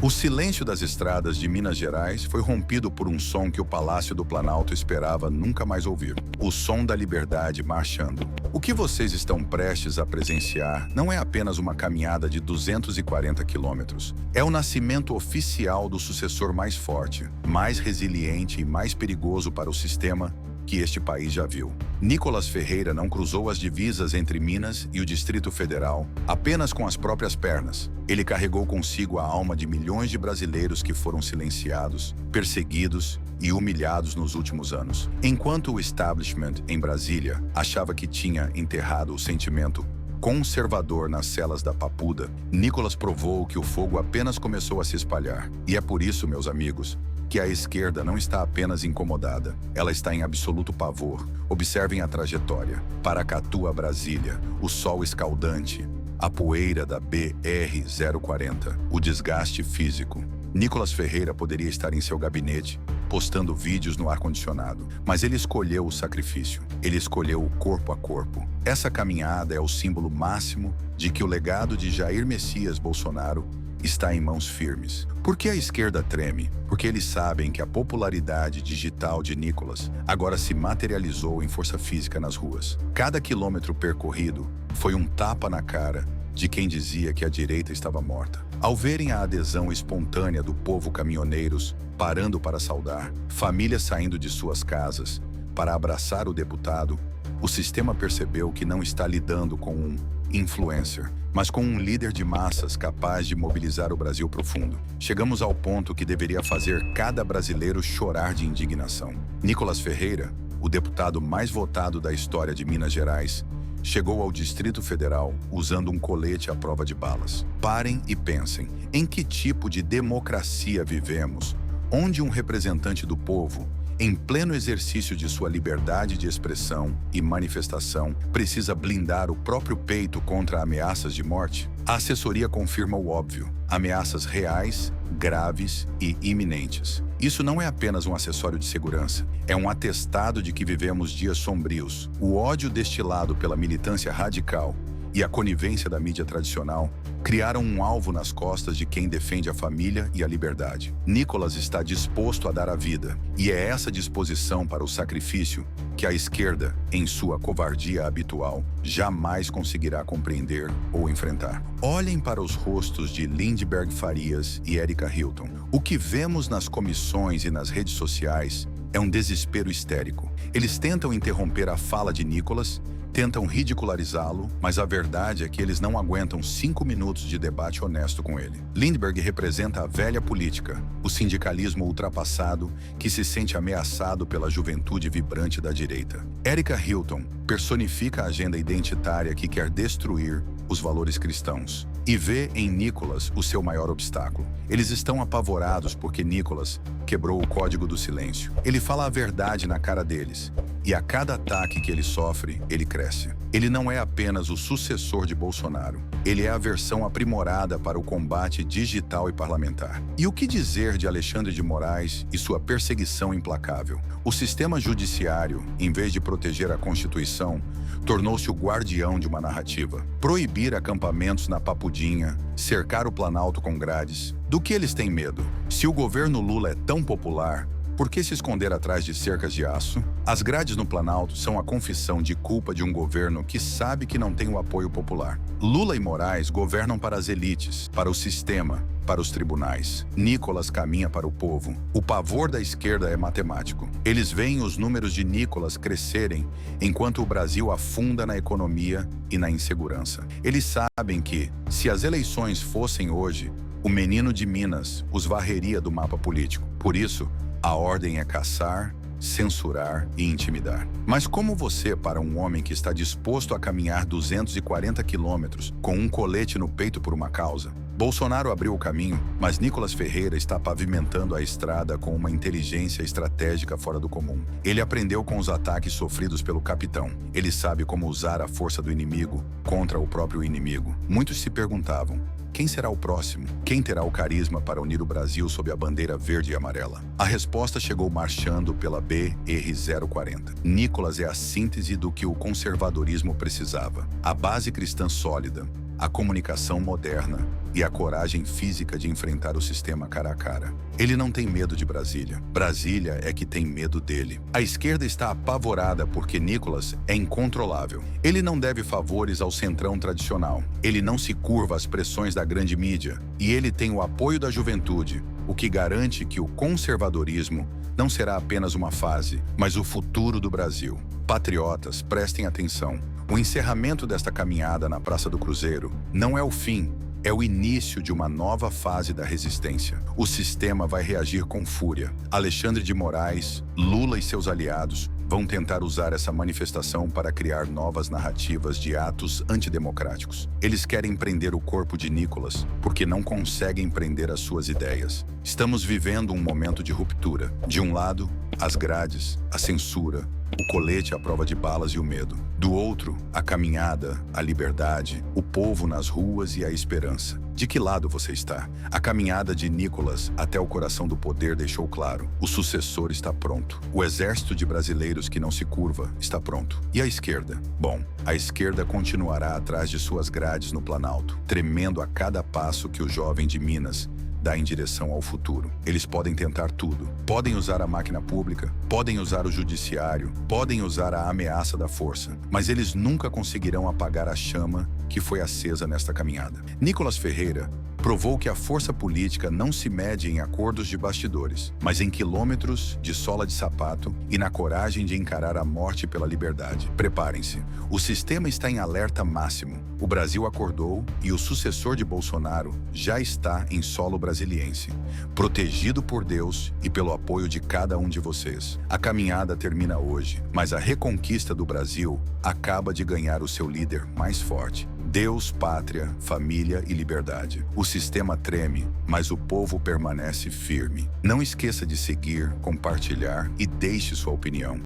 O silêncio das estradas de Minas Gerais foi rompido por um som que o Palácio do Planalto esperava nunca mais ouvir. O som da liberdade marchando. O que vocês estão prestes a presenciar não é apenas uma caminhada de 240 quilômetros. É o nascimento oficial do sucessor mais forte, mais resiliente e mais perigoso para o sistema que este país já viu. Nicolas Ferreira não cruzou as divisas entre Minas e o Distrito Federal apenas com as próprias pernas. Ele carregou consigo a alma de milhões de brasileiros que foram silenciados, perseguidos e humilhados nos últimos anos. Enquanto o establishment em Brasília achava que tinha enterrado o sentimento conservador nas celas da Papuda, Nicolas provou que o fogo apenas começou a se espalhar. E é por isso, meus amigos, que a esquerda não está apenas incomodada, ela está em absoluto pavor. Observem a trajetória. Paracatu a Brasília, o sol escaldante, a poeira da BR-040, o desgaste físico. Nicolas Ferreira poderia estar em seu gabinete, postando vídeos no ar-condicionado, mas ele escolheu o sacrifício. Ele escolheu o corpo a corpo. Essa caminhada é o símbolo máximo de que o legado de Jair Messias Bolsonaro está em mãos firmes. Por que a esquerda treme? Porque eles sabem que a popularidade digital de Nicolas agora se materializou em força física nas ruas. Cada quilômetro percorrido foi um tapa na cara de quem dizia que a direita estava morta. Ao verem a adesão espontânea do povo, caminhoneiros parando para saudar, famílias saindo de suas casas para abraçar o deputado, o sistema percebeu que não está lidando com um influencer, mas com um líder de massas capaz de mobilizar o Brasil profundo. Chegamos ao ponto que deveria fazer cada brasileiro chorar de indignação. Nicolas Ferreira, o deputado mais votado da história de Minas Gerais, chegou ao Distrito Federal usando um colete à prova de balas. Parem e pensem, em que tipo de democracia vivemos, onde um representante do povo, em pleno exercício de sua liberdade de expressão e manifestação, precisa blindar o próprio peito contra ameaças de morte? A assessoria confirma o óbvio: ameaças reais, graves e iminentes. Isso não é apenas um acessório de segurança, é um atestado de que vivemos dias sombrios. O ódio destilado pela militância radical e a conivência da mídia tradicional criaram um alvo nas costas de quem defende a família e a liberdade. Nicolas está disposto a dar a vida, e é essa disposição para o sacrifício que a esquerda, em sua covardia habitual, jamais conseguirá compreender ou enfrentar. Olhem para os rostos de Lindbergh Farias e Érica Hilton. O que vemos nas comissões e nas redes sociais é um desespero histérico. Eles tentam interromper a fala de Nicolas, tentam ridicularizá-lo, mas a verdade é que eles não aguentam 5 minutos de debate honesto com ele. Lindbergh representa a velha política, o sindicalismo ultrapassado que se sente ameaçado pela juventude vibrante da direita. Érica Hilton personifica a agenda identitária que quer destruir os valores cristãos e vê em Nicolas o seu maior obstáculo. Eles estão apavorados porque Nicolas quebrou o código do silêncio. Ele fala a verdade na cara deles, e a cada ataque que ele sofre, ele cresce. Ele não é apenas o sucessor de Bolsonaro, ele é a versão aprimorada para o combate digital e parlamentar. E o que dizer de Alexandre de Moraes e sua perseguição implacável? O sistema judiciário, em vez de proteger a Constituição, tornou-se o guardião de uma narrativa. Proibir acampamentos na Papudinha, cercar o Planalto com grades. Do que eles têm medo? Se o governo Lula é tão popular, por que se esconder atrás de cercas de aço? As grades no Planalto são a confissão de culpa de um governo que sabe que não tem o apoio popular. Lula e Moraes governam para as elites, para o sistema, para os tribunais. Nicolas caminha para o povo. O pavor da esquerda é matemático. Eles veem os números de Nicolas crescerem enquanto o Brasil afunda na economia e na insegurança. Eles sabem que, se as eleições fossem hoje, o menino de Minas os varreria do mapa político. Por isso, a ordem é caçar, censurar e intimidar. Mas como você, para um homem que está disposto a caminhar 240 quilômetros com um colete no peito por uma causa? Bolsonaro abriu o caminho, mas Nicolas Ferreira está pavimentando a estrada com uma inteligência estratégica fora do comum. Ele aprendeu com os ataques sofridos pelo capitão. Ele sabe como usar a força do inimigo contra o próprio inimigo. Muitos se perguntavam: quem será o próximo? Quem terá o carisma para unir o Brasil sob a bandeira verde e amarela? A resposta chegou marchando pela BR-040. Nicolas é a síntese do que o conservadorismo precisava. A base cristã sólida, a comunicação moderna e a coragem física de enfrentar o sistema cara a cara. Ele não tem medo de Brasília. Brasília é que tem medo dele. A esquerda está apavorada porque Nicolas é incontrolável. Ele não deve favores ao centrão tradicional. Ele não se curva às pressões da grande mídia. E ele tem o apoio da juventude, o que garante que o conservadorismo não será apenas uma fase, mas o futuro do Brasil. Patriotas, prestem atenção. O encerramento desta caminhada na Praça do Cruzeiro não é o fim, é o início de uma nova fase da resistência. O sistema vai reagir com fúria. Alexandre de Moraes, Lula e seus aliados vão tentar usar essa manifestação para criar novas narrativas de atos antidemocráticos. Eles querem prender o corpo de Nicolas porque não conseguem prender as suas ideias. Estamos vivendo um momento de ruptura. De um lado, as grades, a censura, o colete à prova de balas e o medo. Do outro, a caminhada, a liberdade, o povo nas ruas e a esperança. De que lado você está? A caminhada de Nicolas até o coração do poder deixou claro: o sucessor está pronto. O exército de brasileiros que não se curva está pronto. E a esquerda? Bom, a esquerda continuará atrás de suas grades no Planalto, tremendo a cada passo que o jovem de Minas dá em direção ao futuro. Eles podem tentar tudo. Podem usar a máquina pública, podem usar o judiciário, podem usar a ameaça da força, mas eles nunca conseguirão apagar a chama que foi acesa nesta caminhada. Nicolas Ferreira provou que a força política não se mede em acordos de bastidores, mas em quilômetros de sola de sapato e na coragem de encarar a morte pela liberdade. Preparem-se. O sistema está em alerta máximo. O Brasil acordou e o sucessor de Bolsonaro já está em solo brasiliense, protegido por Deus e pelo apoio de cada um de vocês. A caminhada termina hoje, mas a reconquista do Brasil acaba de ganhar o seu líder mais forte. Deus, pátria, família e liberdade. O sistema treme, mas o povo permanece firme. Não esqueça de seguir, compartilhar e deixe sua opinião.